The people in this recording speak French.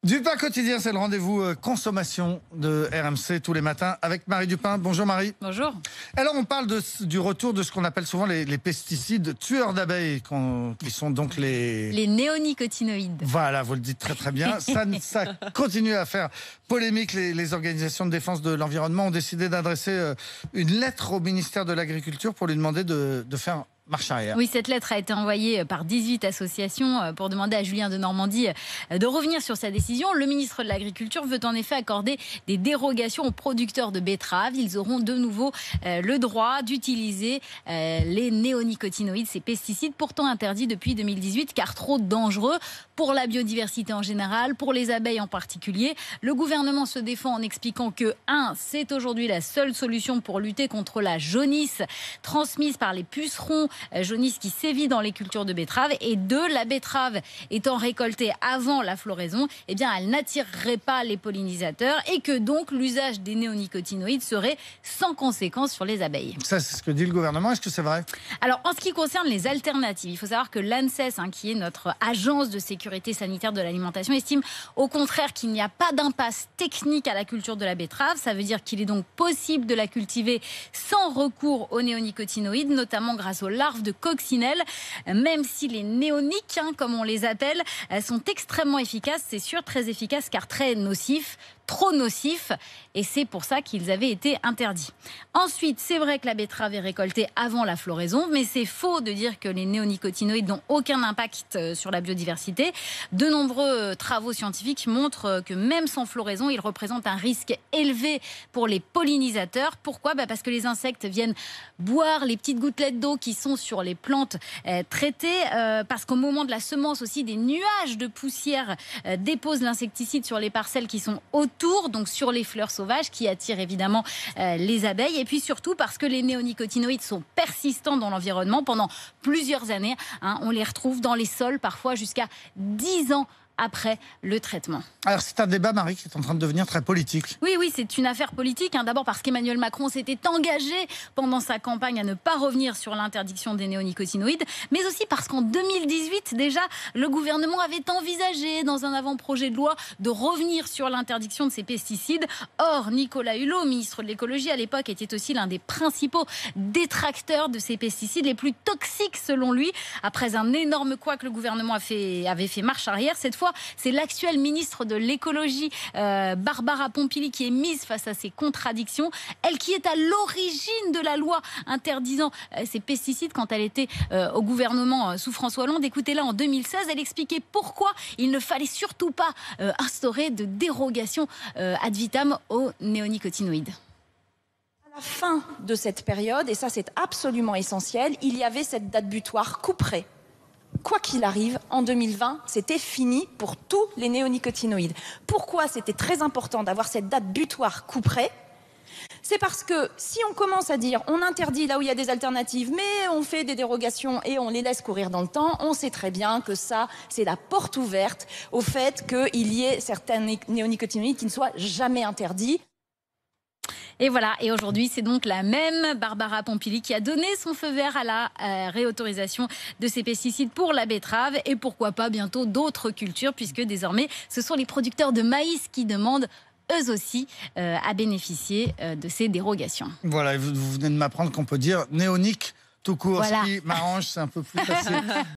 Du pain quotidien, c'est le rendez-vous consommation de RMC tous les matins avec Marie Dupin. Bonjour Marie. Bonjour. Alors on parle du retour de ce qu'on appelle souvent les pesticides tueurs d'abeilles, qui sont donc les néonicotinoïdes. Voilà, vous le dites très très bien. Ça continue à faire polémique. Les organisations de défense de l'environnement ont décidé d'adresser une lettre au ministère de l'Agriculture pour lui demander de faire marche arrière. Oui, cette lettre a été envoyée par 18 associations pour demander à Julien Denormandie de revenir sur sa décision. Le ministre de l'Agriculture veut en effet accorder des dérogations aux producteurs de betteraves. Ils auront de nouveau le droit d'utiliser les néonicotinoïdes, ces pesticides pourtant interdits depuis 2018 car trop dangereux pour la biodiversité en général, pour les abeilles en particulier. Le gouvernement se défend en expliquant que 1. C'est aujourd'hui la seule solution pour lutter contre la jaunisse transmise par les pucerons, jaunisse qui sévit dans les cultures de betteraves, et 2. La betterave étant récoltée avant la floraison, eh bien, elle n'attirerait pas les pollinisateurs et que donc l'usage des néonicotinoïdes serait sans conséquence sur les abeilles. Ça, c'est ce que dit le gouvernement. Est-ce que c'est vrai ? Alors, en ce qui concerne les alternatives, il faut savoir que l'ANSES, qui est notre agence de sécurité sanitaire de l'alimentation, estime au contraire qu'il n'y a pas d'impasse technique à la culture de la betterave. Ça veut dire qu'il est donc possible de la cultiver sans recours aux néonicotinoïdes, notamment grâce aux larves de coccinelle, même si les néoniques, comme on les appelle, sont extrêmement efficaces, c'est sûr, très efficaces car très nocifs, trop nocifs, et c'est pour ça qu'ils avaient été interdits. Ensuite, c'est vrai que la betterave est récoltée avant la floraison, mais c'est faux de dire que les néonicotinoïdes n'ont aucun impact sur la biodiversité. De nombreux travaux scientifiques montrent que même sans floraison, ils représentent un risque élevé pour les pollinisateurs. Pourquoi ? Parce que les insectes viennent boire les petites gouttelettes d'eau qui sont sur les plantes traitées, parce qu'au moment de la semence aussi, des nuages de poussière déposent l'insecticide sur les parcelles qui sont autour, donc sur les fleurs sauvages, qui attirent évidemment les abeilles. Et puis surtout parce que les néonicotinoïdes sont persistants dans l'environnement pendant plusieurs années. On les retrouve dans les sols parfois jusqu'à 10 ans après le traitement. Alors c'est un débat, Marie, qui est en train de devenir très politique. Oui, c'est une affaire politique. D'abord parce qu'Emmanuel Macron s'était engagé pendant sa campagne à ne pas revenir sur l'interdiction des néonicotinoïdes, mais aussi parce qu'en 2018, déjà, le gouvernement avait envisagé, dans un avant-projet de loi, de revenir sur l'interdiction de ces pesticides. Or, Nicolas Hulot, ministre de l'écologie à l'époque, était aussi l'un des principaux détracteurs de ces pesticides les plus toxiques selon lui. Après un énorme couac, le gouvernement avait fait marche arrière. Cette fois, c'est l'actuelle ministre de l'écologie, Barbara Pompili, qui est mise face à ces contradictions. Elle qui est à l'origine de la loi interdisant ces pesticides quand elle était au gouvernement sous François Hollande. Écoutez-la, en 2016, elle expliquait pourquoi il ne fallait surtout pas instaurer de dérogation ad vitam aux néonicotinoïdes. À la fin de cette période, et ça c'est absolument essentiel, il y avait cette date butoir couperet. Quoi qu'il arrive, en 2020, c'était fini pour tous les néonicotinoïdes. Pourquoi c'était très important d'avoir cette date butoir couperet ? C'est parce que si on commence à dire on interdit là où il y a des alternatives, mais on fait des dérogations et on les laisse courir dans le temps, on sait très bien que ça, c'est la porte ouverte au fait qu'il y ait certains néonicotinoïdes qui ne soient jamais interdits. Et voilà, et aujourd'hui, c'est donc la même Barbara Pompili qui a donné son feu vert à la réautorisation de ces pesticides pour la betterave et pourquoi pas bientôt d'autres cultures, puisque désormais, ce sont les producteurs de maïs qui demandent eux aussi à bénéficier de ces dérogations. Voilà, vous venez de m'apprendre qu'on peut dire néonique tout court. Voilà. Ce qui m'arrange, c'est un peu plus facile.